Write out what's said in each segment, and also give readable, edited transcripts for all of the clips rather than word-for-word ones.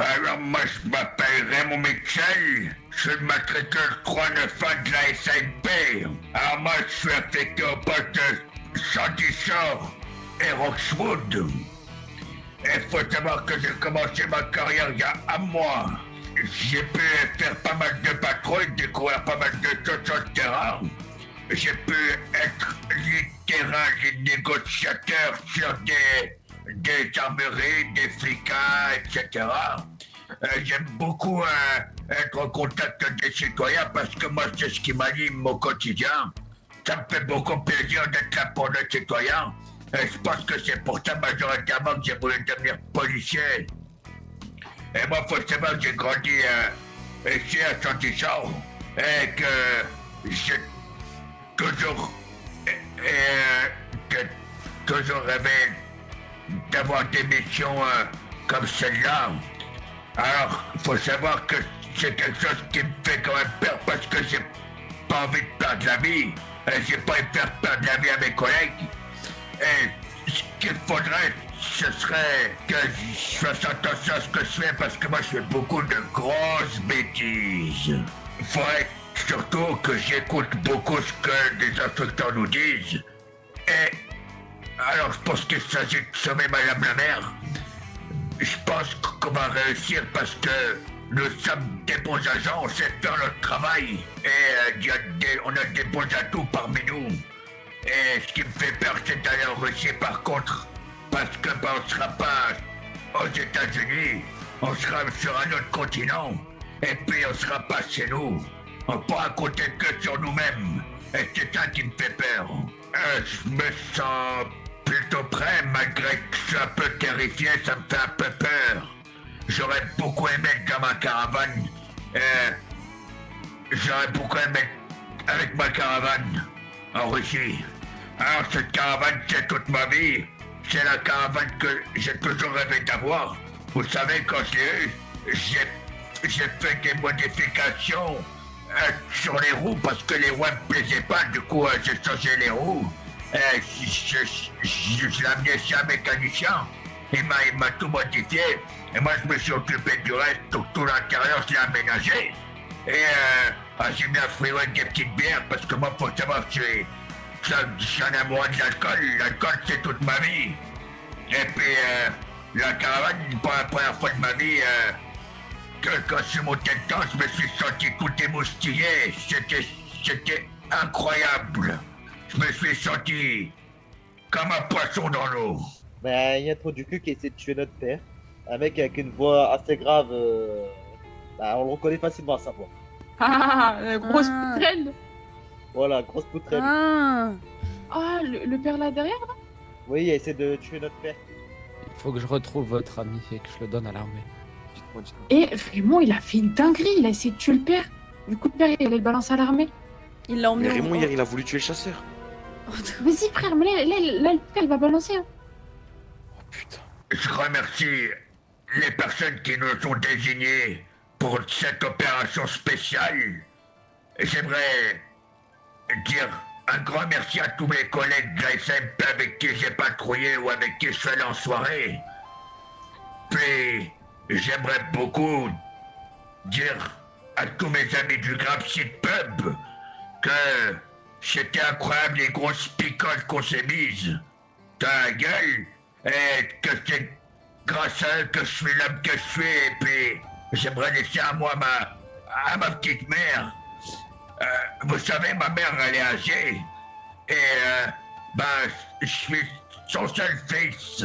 Bah alors moi je m'appelle Raymond Mitchell, je suis le matricule 391 de la SANP. Alors moi je suis affecté au poste de Sandy Shore et Roxwood. Il faut savoir que j'ai commencé ma carrière il y a un mois. J'ai pu faire pas mal de patrouilles, découvrir pas mal de choses sur le terrain. J'ai pu être lead terrain, lead négociateur sur des armeries, des flicas, etc. J'aime beaucoup être en contact des citoyens parce que moi c'est ce qui m'anime au quotidien. Ça me fait beaucoup plaisir d'être là pour les citoyens. Et je pense que c'est pour ça majoritairement que j'ai voulu devenir policier. Et moi, faut savoir que j'ai grandi ici à Sandy-Shore et que j'ai toujours, toujours rêvé d'avoir des missions comme celle-là. Alors, il faut savoir que c'est quelque chose qui me fait quand même peur parce que j'ai pas envie de perdre la vie. Et j'ai pas envie de faire perdre la vie à mes collègues. Et ce qu'il faudrait, ce serait que je fasse attention à ce que je fais parce que moi je fais beaucoup de grosses bêtises. Il faudrait surtout que j'écoute beaucoup ce que les instructeurs nous disent. Et alors je pense qu'il s'agit de sauver Madame la maire. Je pense qu'on va réussir parce que nous sommes des bons agents, on sait faire notre travail. Et on a des bons atouts parmi nous. Et ce qui me fait peur, c'est d'aller en Russie par contre. Parce que on sera pas aux États-Unis, on sera sur un autre continent. Et puis on sera pas chez nous. On pourra compter que sur nous-mêmes. Et c'est ça qui me fait peur. Je me sens plutôt prêt, malgré que je suis un peu terrifié, ça me fait un peu peur. J'aurais beaucoup aimé être dans ma caravane. J'aurais beaucoup aimé être avec ma caravane en Russie. Alors cette caravane, c'est toute ma vie. C'est la caravane que j'ai toujours rêvé d'avoir. Vous savez, quand je l'ai eu, j'ai fait des modifications sur les roues parce que les roues ne me plaisaient pas. Du coup, j'ai changé les roues. Je l'ai amené chez un mécanicien. Il m'a tout modifié. Et moi, je me suis occupé du reste. Tout l'intérieur, je l'ai aménagé. Et j'ai mis un freeway des petites bières parce que moi, faut savoir que je suis un amoureux de l'alcool. L'alcool, c'est toute ma vie. Et puis, la caravane, pour la première fois de ma vie, quand je suis monté dedans, je me suis senti tout émoustillé. C'était incroyable. Je me suis senti comme un poisson dans l'eau. Ben, il y a trop du cul qui essaie de tuer notre père. Un mec avec une voix assez grave, on le reconnaît facilement à sa voix. Ah, grosse poutrelle. Voilà, grosse poutrelle. Ah, le père là derrière là. Oui, il essaie de tuer notre père. Il faut que je retrouve votre ami et que je le donne à l'armée. Dites-moi. Et vraiment, il a fait une dinguerie, il a essayé de tuer le père. Du coup, le père, il allait le balancer à l'armée. Il l'a emmené Mais Raymond, hier, il a voulu tuer le chasseur. Vas-y, frère, mais là, le père, il va balancer. Hein. Oh putain. Je remercie les personnes qui nous ont désignés pour cette opération spéciale. J'aimerais dire un grand merci à tous mes collègues de la SMP avec qui j'ai patrouillé ou avec qui je suis allé en soirée. Puis, j'aimerais beaucoup dire à tous mes amis du Grapeseed Pub que c'était incroyable les grosses picoles qu'on s'est mises dans la gueule et que c'est grâce à eux que je suis l'homme que je suis et puis j'aimerais laisser à moi à ma petite mère. Vous savez, ma mère elle est âgée et je suis son seul fils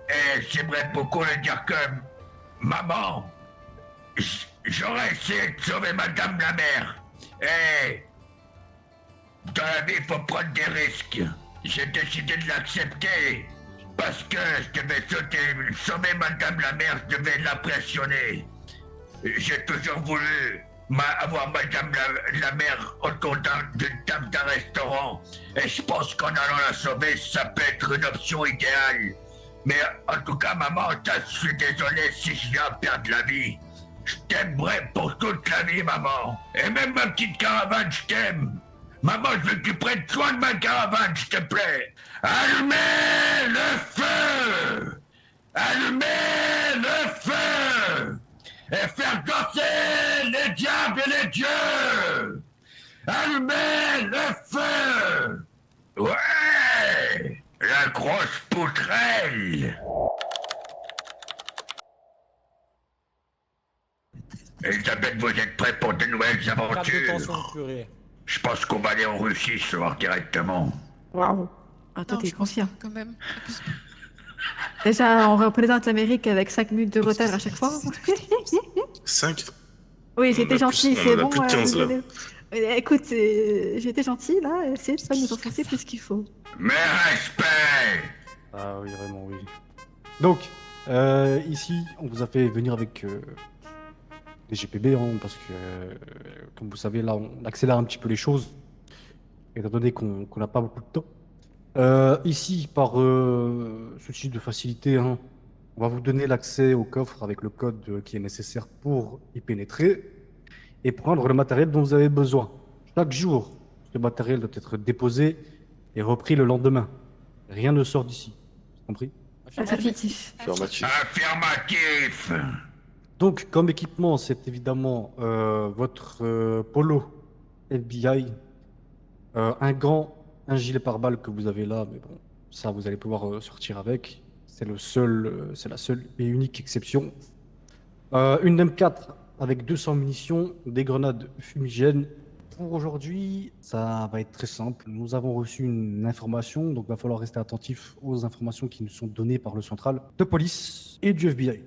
et j'aimerais beaucoup lui dire que maman, j'aurais essayé de sauver madame la mère et dans la vie, il faut prendre des risques. J'ai décidé de l'accepter parce que je devais sauver madame la mère, je devais l'impressionner. J'ai toujours voulu avoir madame la mère autour d'une table d'un restaurant. Et je pense qu'en allant la sauver, ça peut être une option idéale. Mais en tout cas, maman, je suis désolé si je viens perdre la vie. Je t'aimerai pour toute la vie, maman. Et même ma petite caravane, je t'aime. Maman, je veux que tu prennes soin de ma caravane, s'il te plaît. Allumez le feu! Allumez le feu! et faire danser les diables et les dieux. Allumez le feu. Ouais, la grosse poutrelle. Elisabeth, vous êtes prêts pour de nouvelles Garde de aventures? tension, purée. Je pense qu'on va aller en Russie ce soir directement. Waouh. Ah, toi, Non, t'es je pense conscient. pas, quand même. Abuse pas. Déjà, on représente l'Amérique avec 5 minutes de retard à chaque fois. 5. Oui, j'étais gentil, c'est On en a bon. plus de 15 là. Écoute, j'étais gentil là, essayez de pas nous enfoncer plus qu'il faut. Mes respects. Ah oui, vraiment, oui. Donc, ici, on vous a fait venir avec des GPB, hein, parce que, comme vous savez, là, on accélère un petit peu les choses, étant donné qu'on n'a pas beaucoup de temps. Ici, par souci de facilité, hein, on va vous donner l'accès au coffre avec le code qui est nécessaire pour y pénétrer et prendre le matériel dont vous avez besoin. Chaque jour, ce matériel doit être déposé et repris le lendemain. Rien ne sort d'ici. Compris? Affirmatif. Affirmatif. Affirmatif. Donc, comme équipement, c'est évidemment votre polo FBI, un gant, un gilet pare-balles que vous avez là, mais bon, ça vous allez pouvoir sortir avec. C'est la seule et unique exception. Une M4 avec 200 munitions, des grenades fumigènes. Pour aujourd'hui, ça va être très simple. Nous avons reçu une information, donc il va falloir rester attentif aux informations qui nous sont données par le central de police et du FBI.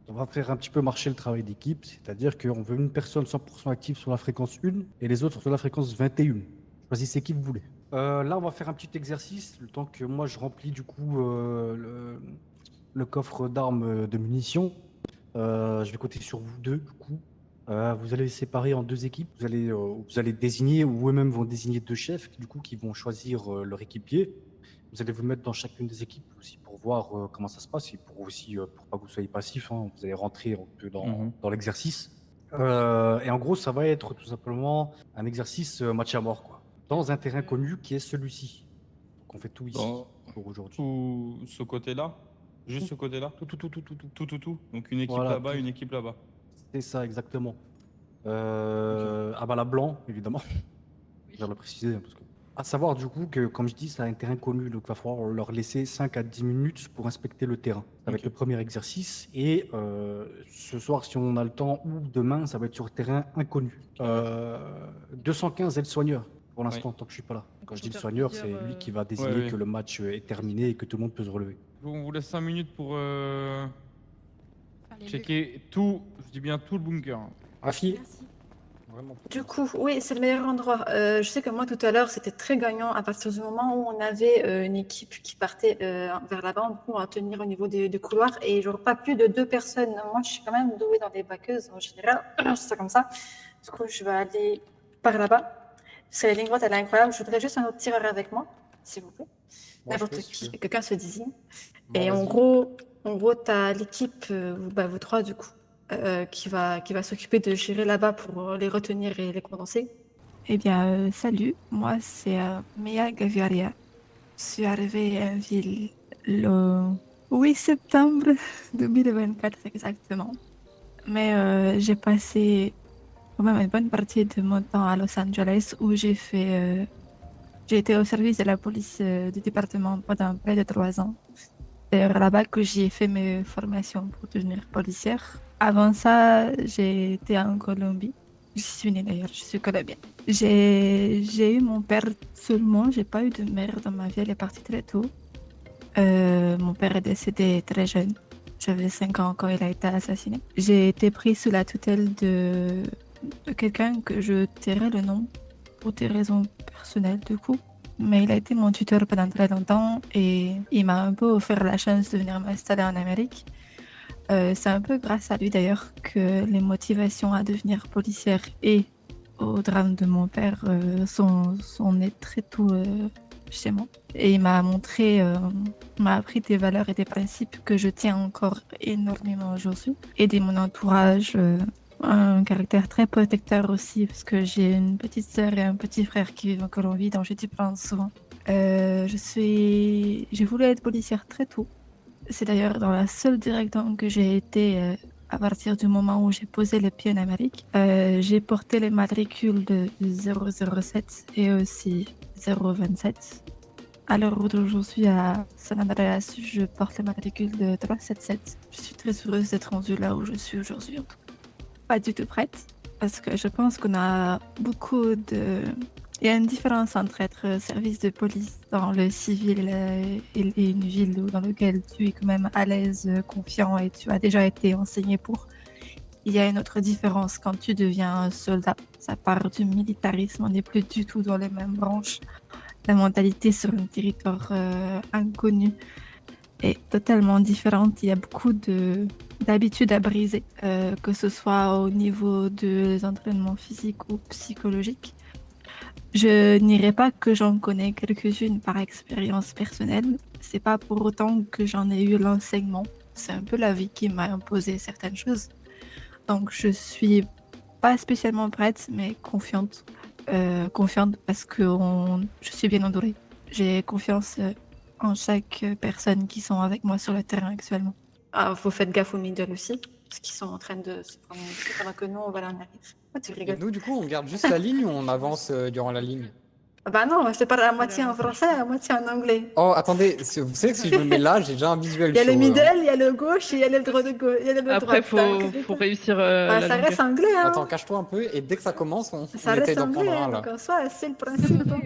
On va faire un petit peu marcher le travail d'équipe, c'est-à-dire qu'on veut une personne 100% active sur la fréquence 1 et les autres sur la fréquence 21. Choisissez qui vous voulez. Là, on va faire un petit exercice, le temps que moi je remplis du coup le coffre d'armes de munitions. Je vais compter sur vous deux du coup. Vous allez les séparer en deux équipes. Vous allez désigner, ou eux-mêmes vont désigner deux chefs du coup qui vont choisir leur équipier. Vous allez vous mettre dans chacune des équipes aussi pour voir comment ça se passe et pour aussi pour pas que vous soyez passif. Hein, vous allez rentrer un peu dans l'exercice. Et en gros, ça va être tout simplement un exercice match à mort, quoi, dans un terrain connu qui est celui-ci. Donc on fait tout ici pour aujourd'hui. Tout ce côté-là? Juste ce côté-là? Tout. Donc une équipe Voilà, là-bas, tout. une équipe là-bas. C'est ça, exactement. À bala blanc, évidemment. Je vais le préciser, hein, parce que... À savoir du coup que, comme je dis, c'est un terrain connu, donc il va falloir leur laisser 5 à 10 minutes pour inspecter le terrain. Ça va être le premier exercice, et ce soir, si on a le temps, ou demain, ça va être sur terrain inconnu. 215 est le soigneur, pour l'instant, tant que je suis pas là. Quand je dis le soigneur, c'est lui qui va désigner que le match est terminé et que tout le monde peut se relever. On vous laisse 5 minutes pour Allez, checker tout, je dis bien tout le bunker. Rafi, Merci. vraiment. Du coup, oui, c'est le meilleur endroit. Je sais que moi, tout à l'heure, c'était très gagnant à partir du moment où on avait une équipe qui partait vers l'avant pour tenir au niveau des couloirs et genre pas plus de 2 personnes. Moi, je suis quand même douée dans les baqueuses en général. Je sais ça comme ça. Du coup, je vais aller par là-bas. Parce que la ligne droite, elle est incroyable. Je voudrais juste un autre tireur avec moi, s'il vous plaît. N'importe qui. Quelqu'un se désigne. Et en gros, tu as l'équipe, vous trois, du coup, qui va s'occuper de gérer là-bas pour les retenir et les condenser. Eh bien, salut. Moi, c'est Mia Gaviaria. Je suis arrivée en ville le 8 septembre 2024, exactement. Mais j'ai passé quand même une bonne partie de mon temps à Los Angeles où j'ai été au service de la police du département pendant près de 3 ans. C'est d'ailleurs là-bas que j'ai fait mes formations pour devenir policière. Avant ça, j'ai été en Colombie. Je suis née d'ailleurs, je suis colombienne. J'ai eu mon père seulement, j'ai pas eu de mère dans ma vie, elle est partie très tôt. Mon père est décédé très jeune. J'avais 5 ans quand il a été assassiné. J'ai été prise sous la tutelle de quelqu'un que je tairai le nom pour des raisons personnelles du coup. Mais il a été mon tuteur pendant très longtemps et il m'a un peu offert la chance de venir m'installer en Amérique. C'est un peu grâce à lui d'ailleurs que les motivations à devenir policière et au drame de mon père sont nées très tôt chez moi. Et il m'a appris des valeurs et des principes que je tiens encore énormément aujourd'hui. Aider mon entourage, un caractère très protecteur aussi parce que j'ai une petite sœur et un petit frère qui vivent en Colombie dont j'ai dû prendre soin. J'ai voulu être policière très tôt. C'est d'ailleurs dans la seule direction que j'ai été à partir du moment où j'ai posé le pied en Amérique. J'ai porté les matricules de 007 et aussi 027. À l'heure où je suis à San Andreas, je porte les matricules de 377. Je suis très heureuse d'être rendue là où je suis aujourd'hui, en tout cas. Pas du tout prête, parce que je pense qu'on a beaucoup de... Il y a une différence entre être service de police dans le civil et une ville dans laquelle tu es quand même à l'aise, confiant et tu as déjà été enseigné pour. Il y a une autre différence quand tu deviens un soldat. Ça part du militarisme, on n'est plus du tout dans les mêmes branches. La mentalité sur un territoire inconnu est totalement différente. Il y a beaucoup d'habitudes à briser, que ce soit au niveau des entraînements physiques ou psychologiques. Je n'irai pas que j'en connais quelques-unes par expérience personnelle. C'est pas pour autant que j'en ai eu l'enseignement. C'est un peu la vie qui m'a imposé certaines choses. Donc je suis pas spécialement prête, mais confiante. Confiante parce que je suis bien entourée. J'ai confiance en chaque personne qui sont avec moi sur le terrain actuellement. Ah, vous faites gaffe aux middle aussi, parce qu'ils sont en train de se prononcer pendant que nous, on va là en arrière. Oh, tu Et rigoles. nous, du coup, on garde juste la ligne ou on avance durant la ligne? Ah bah non, je te parle à moitié en français, à moitié en anglais. Oh, attendez, vous savez que si je me mets là, j'ai déjà un visuel Il y a chaud, le middle, il y a le gauche et il y a le droit de gauche. Il y a le Après, droit. faut réussir Ah, la ça longueur. reste anglais, hein. Attends, cache-toi un peu et dès que ça commence, on Ça essaye reste d'en anglais, prendre un hein, là. donc en soi, c'est le principe. hein.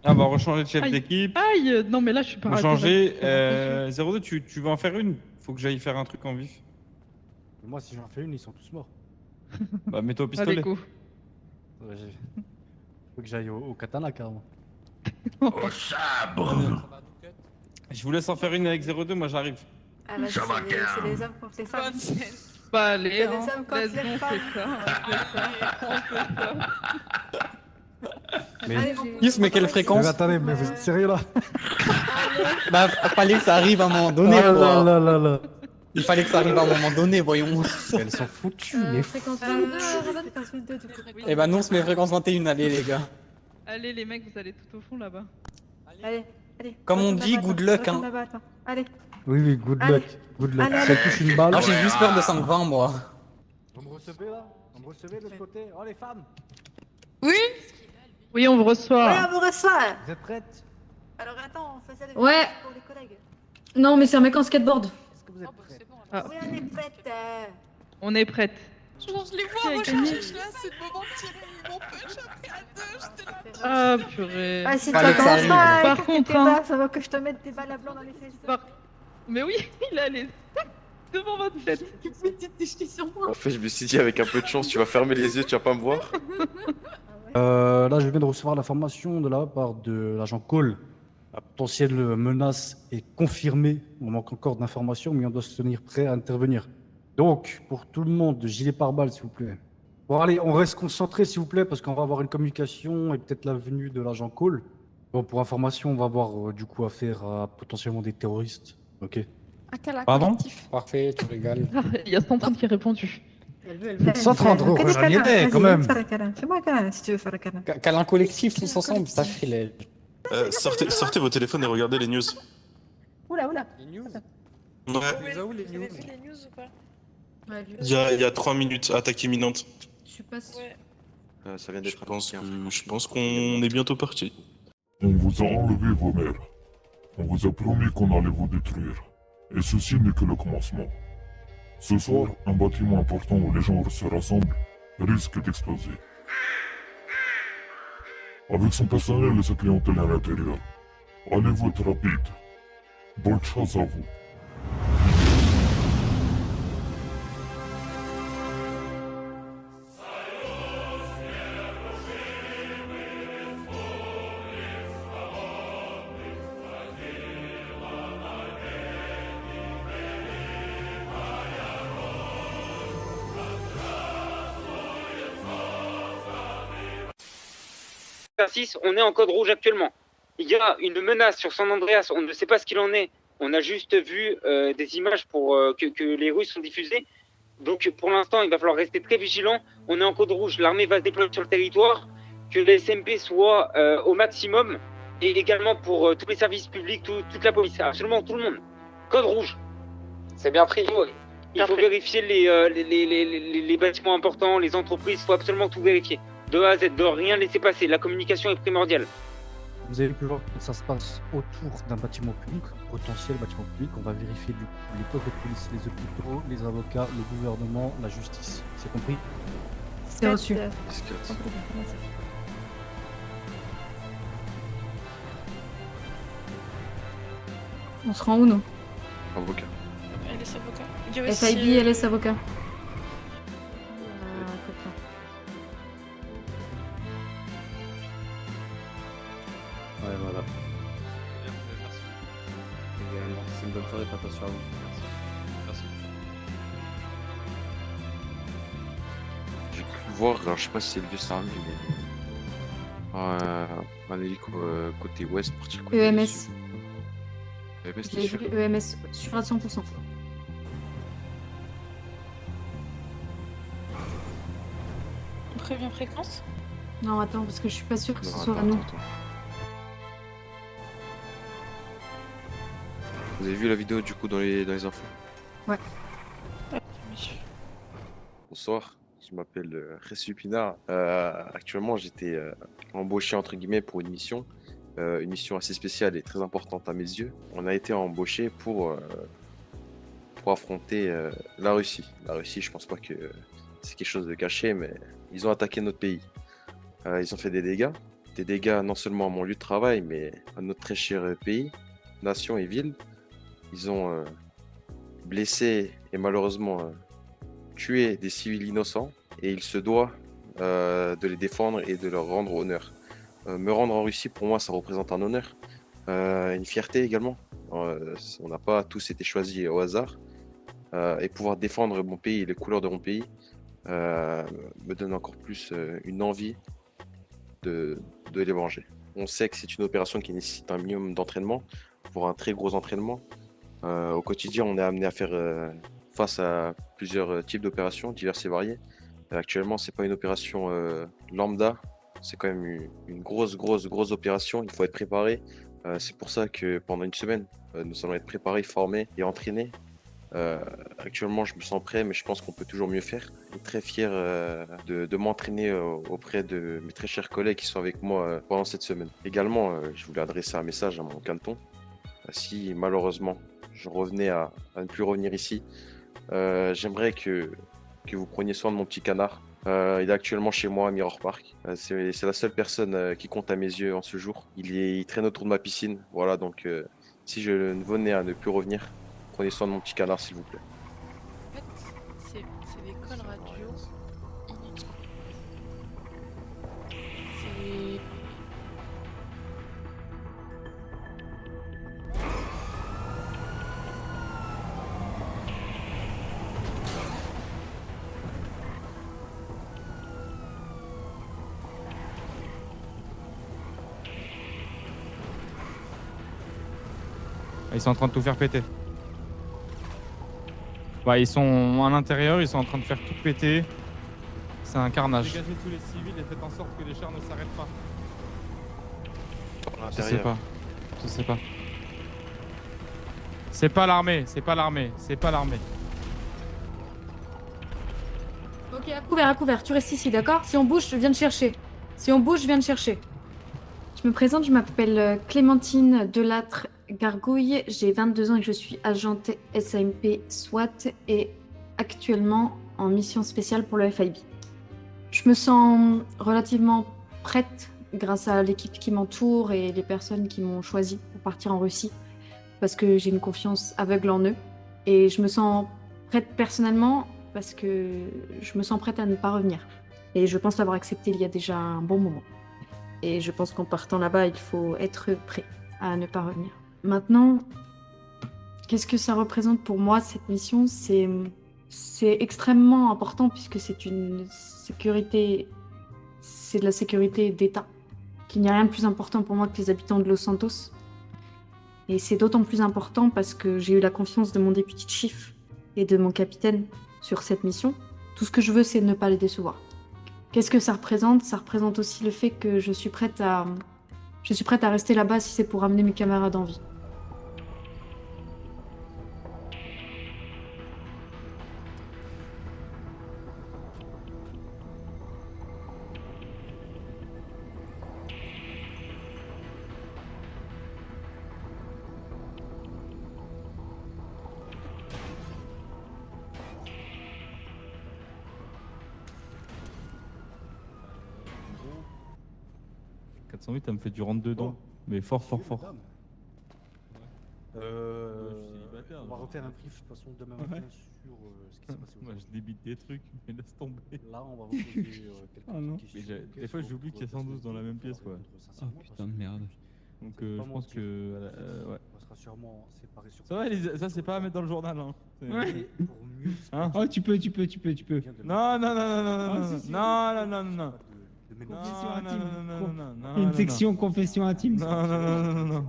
Ah, on va rechanger de chef Aïe. d'équipe. Aïe, non mais là je suis pas. Pour changer, 02, tu veux en faire une? Faut que j'aille faire un truc en vif. Moi, si j'en fais une, ils sont tous morts. Bah, mets-toi au Pas pistolet. des coups. Ouais, faut que j'aille au katana, carrément. Au sabre. Je vous laisse en faire une avec 02, moi j'arrive. Ah, vas-y, Ça va, c'est Cam. les hommes contre les femmes. Bah allez, C'est les hein. hommes contre Let's les go, on femmes. fait ça. On fait ça. Mais, Allez, Yes, mais quelle fréquence? mais attendez, mais vous êtes sérieux là? Bah, fallait que ça arrive à un moment donné, Ah là quoi. là là là. Il fallait que ça arrive à un moment donné, voyons. Elles sont foutues, mais fréquence 22, fréquence 22, du coup. Eh ben non, on se met fréquence 21, allez les gars. Allez les mecs, vous allez tout au fond là-bas. Allez, allez. Comme on Retourne dit, là-bas, good attends, luck, retourne hein. là-bas, attends. Allez. Oui, oui, good Allez. luck. Good luck. Allez, Si elle allez. touche une balle. Moi j'ai juste peur de 5-20, moi. Vous me recevez là? Vous me recevez de l'autre côté? Oh les femmes! Oui, on vous Ouais, reçoit. on vous reçoit. Vous êtes prêtes? Alors attends, on faisait les Ouais. pour les collègues. Non, mais c'est un mec en skateboard. Est-ce que vous êtes prêtes? Ah. Oui, on est prête. On est prête. Genre, je les vois, moi, je cherche là, c'est le moment de tirer mon punch après à deux, j'étais là. Ah purée. Ah, si tu Fallait que ça commences arrive. pas à Par écarter contre, tes hein. bas, ça va que je te mette des balles à blanc dans les fesses. Par- Mais oui, il a les devant votre tête. En fait, je me suis dit, avec un peu de chance, tu vas fermer les yeux, tu vas pas me voir. Là, je viens de recevoir l'information de la part de l'agent Cole. La potentielle menace est confirmée. On manque encore d'informations, mais on doit se tenir prêt à intervenir. Donc, pour tout le monde, gilet pare-balles, s'il vous plaît. Bon, allez, on reste concentré, s'il vous plaît, parce qu'on va avoir une communication et peut-être la venue de l'agent Cole. Bon, pour information, on va avoir du coup affaire à potentiellement des terroristes. Ok. Pardon? Parfait, tu rigoles. Ah, il y a Sandrine qui a répondu. Ça te rendra, Fais des Roger, câlins, quand vas-y, même. Fais un câlin. Fais-moi un câlin si tu veux faire un câlin. Câlin collectif tous ensemble, ça fait Sortez vos téléphones et regardez les news. Oula, oula. les news. Ouais. Où les news? les news ou pas? Il y a 3 minutes, attaque imminente. Je suis pas sûre. Ouais. Ça vient Je d'être pense qu'on est bientôt parti. On vous a enlevé vos mères. On vous a promis qu'on allait vous détruire. Et ceci n'est que le commencement. Ce soir, un bâtiment important où les gens se rassemblent risque d'exploser. Avec son personnel et sa clientèle à l'intérieur, allez-vous être rapide. Bonne chance à vous. On est en code rouge actuellement. Il y a une menace sur San Andreas, on ne sait pas ce qu'il en est. On a juste vu des images que les Russes ont diffusées. Donc pour l'instant, il va falloir rester très vigilant. On est en code rouge, l'armée va se déployer sur le territoire, que les SMP soient au maximum, et également pour tous les services publics, toute la police, absolument tout le monde. Code rouge. C'est bien pris. Il faut vérifier les bâtiments importants, les entreprises, il faut absolument tout vérifier. De A à Z, de rien laisser passer. La communication est primordiale. Vous avez pu voir que ça se passe autour d'un bâtiment public, potentiel bâtiment public. On va vérifier du coup les postes de police, les hôpitaux, les avocats, le gouvernement, la justice. C'est compris? C'est reçu. On se rend où, nous? Avocat. LS avocat. Il y a aussi, FIB, LS avocat. Ouais, voilà. Également, c'est une bonne soirée, faites attention à vous. Merci. J'ai cru voir, alors je sais pas si c'est le vieux Sarmi, mais. Un hélico côté ouest, partir côté EMS. sud. EMS, t'es J'ai sûr? vu EMS sur à 100%. On prévient fréquence. Non, attends, parce que je suis pas sûre que ce Non, soit à attends, nous. attends. Vous avez vu la vidéo du coup dans les infos? Ouais. Bonsoir, je m'appelle Ressu Pinard. Actuellement, j'étais embauché entre guillemets pour une mission assez spéciale et très importante à mes yeux. On a été embauché pour affronter la Russie. La Russie, je pense pas que c'est quelque chose de caché, mais ils ont attaqué notre pays. Ils ont fait des dégâts non seulement à mon lieu de travail, mais à notre très cher pays, nation et ville. Ils ont blessé et malheureusement tué des civils innocents et il se doit de les défendre et de leur rendre honneur. Me rendre en Russie, pour moi, ça représente un honneur, une fierté également. On n'a pas tous été choisis au hasard. Et pouvoir défendre mon pays et les couleurs de mon pays me donne encore plus une envie de les venger. On sait que c'est une opération qui nécessite un minimum d'entraînement, voire un très gros entraînement. Au quotidien, on est amené à faire face à plusieurs types d'opérations diverses et variées. Actuellement, c'est pas une opération lambda, c'est quand même une grosse opération. Il faut être préparé. C'est pour ça que pendant une semaine, nous allons être préparés, formés et entraînés. Actuellement, je me sens prêt, mais je pense qu'on peut toujours mieux faire. Je suis très fier de m'entraîner auprès de mes très chers collègues qui sont avec moi pendant cette semaine. Également, je voulais adresser un message à mon canton. Si malheureusement je revenais à ne plus revenir ici, j'aimerais que vous preniez soin de mon petit canard. Il est actuellement chez moi à Mirror Park. C'est la seule personne qui compte à mes yeux en ce jour. Il traîne autour de ma piscine. Voilà, donc si je venais à ne plus revenir, prenez soin de mon petit canard s'il vous plaît. En fait, c'est l'école radio inutile. C'est... Ils sont en train de tout faire péter. Bah, ils sont à l'intérieur, ils sont en train de faire tout péter. C'est un carnage. Dégagez tous les civils et faites en sorte que les chars ne s'arrêtent pas. Je sais pas. Je sais pas. C'est pas l'armée, c'est pas l'armée, c'est pas l'armée. Ok, à couvert, tu restes ici, d'accord? Si on bouge, je viens te chercher. Si on bouge, je viens te chercher. Je me présente, je m'appelle Clémentine Delattre Gargouille, j'ai 22 ans et je suis agente SAMP SWAT et actuellement en mission spéciale pour le FIB. Je me sens relativement prête grâce à l'équipe qui m'entoure et les personnes qui m'ont choisi pour partir en Russie parce que j'ai une confiance aveugle en eux et je me sens prête personnellement parce que je me sens prête à ne pas revenir et je pense l'avoir accepté il y a déjà un bon moment. Et je pense qu'en partant là-bas, il faut être prêt à ne pas revenir. Maintenant, qu'est-ce que ça représente pour moi, cette mission? C'est extrêmement important puisque c'est une sécurité, c'est de la sécurité d'État. Qu'il n'y a rien de plus important pour moi que les habitants de Los Santos. Et c'est d'autant plus important parce que j'ai eu la confiance de mon député de chief et de mon capitaine sur cette mission. Tout ce que je veux, c'est ne pas les décevoir. Qu'est-ce que ça représente? Ça représente aussi le fait que je suis prête à rester là-bas si c'est pour amener mes camarades en vie. 408, elle me fait du rentre dedans. Mais fort. Madame. Je suis célibataire, On va genre. refaire un brief de toute façon demain Ouais. matin sur ce qui s'est passé Moi, aujourd'hui. je débite des trucs, mais laisse tomber. Là, on va vous poser quelques Ah non. questions. Mais des fois, j'oublie qu'il y a 112 dans la même pièce, quoi. Ah putain de merde. Donc, je pense que. Ouais. On sera sûrement séparés sur Ça va, Elisa, ça, c'est pas à mettre dans le journal, hein. C'est- Ouais. Pour mieux Hein Oh, tu peux. Non. Ah, si, si. Non. Confession Non, intime. non, Une non, section confession intime. Non.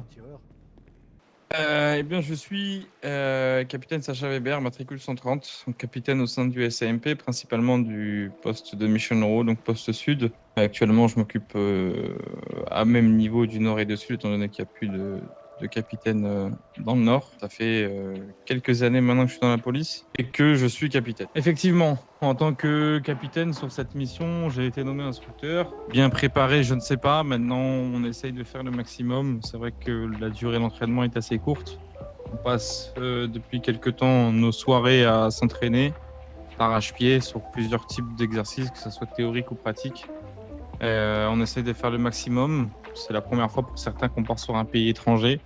Eh bien, je suis capitaine Sacha Weber, matricule 130, donc capitaine au sein du SAMP, principalement du poste de Mission Row, donc poste sud. Actuellement, je m'occupe à même niveau du nord et du sud, étant donné qu'il n'y a plus de capitaine dans le nord. Ça fait quelques années maintenant que je suis dans la police et que je suis capitaine. Effectivement, en tant que capitaine sur cette mission, j'ai été nommé instructeur. Bien préparé, je ne sais pas. Maintenant, on essaye de faire le maximum. C'est vrai que la durée de l'entraînement est assez courte. On passe depuis quelques temps nos soirées à s'entraîner d'arrache-pied sur plusieurs types d'exercices, que ce soit théorique ou pratique. On essaye de faire le maximum. C'est la première fois pour certains qu'on part sur un pays étranger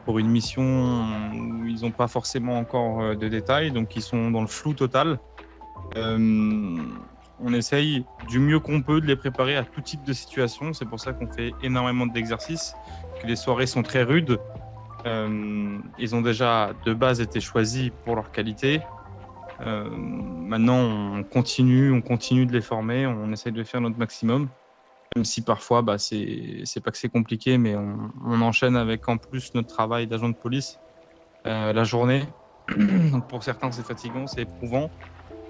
pour une mission où ils n'ont pas forcément encore de détails, donc ils sont dans le flou total. On essaye du mieux qu'on peut de les préparer à tout type de situation. C'est pour ça qu'on fait énormément d'exercices, que les soirées sont très rudes. Ils ont déjà de base été choisis pour leur qualité. Maintenant, on continue de les former, on essaye de faire notre maximum. Même si parfois, c'est pas que c'est compliqué, mais on enchaîne avec en plus notre travail d'agent de police la journée. Donc pour certains, c'est fatigant, c'est éprouvant.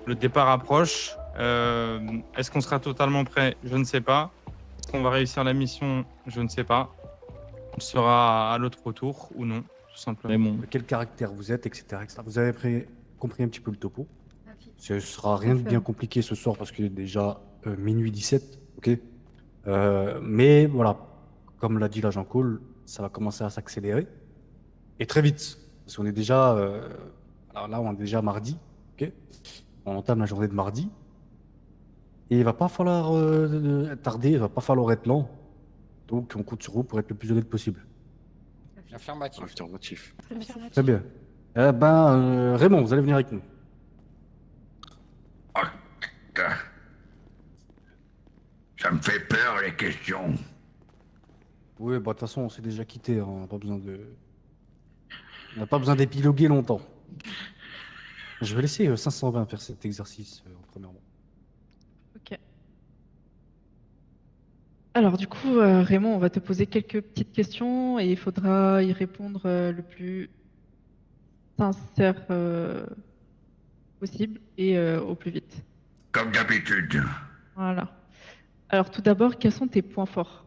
Le départ approche. Est-ce qu'on sera totalement prêt? Je ne sais pas. Est-ce qu'on va réussir la mission? Je ne sais pas. On sera à l'autre retour ou non, tout simplement. Quel caractère vous êtes, etc. Vous avez compris un petit peu le topo. Ce sera rien de bien compliqué ce soir parce qu'il est déjà minuit 17, ok. Mais voilà, comme l'a dit l'agent Cole, ça va commencer à s'accélérer. Et très vite, parce qu'on est déjà... alors là, on est déjà mardi, ok. On entame la journée de mardi. Et il va pas falloir tarder, il va pas falloir être lent. Donc on compte sur vous pour être le plus honnête possible. Affirmatif. Très bien. Raymond, vous allez venir avec nous. Putain. Ça me fait peur, les questions. Oui, bah de toute façon, on s'est déjà quitté. Hein. On n'a pas besoin d'épiloguer longtemps. Je vais laisser 520 faire cet exercice premièrement. Ok. Alors du coup, Raymond, on va te poser quelques petites questions et il faudra y répondre le plus sincère possible et au plus vite. Comme d'habitude. Voilà. Alors tout d'abord, quels sont tes points forts?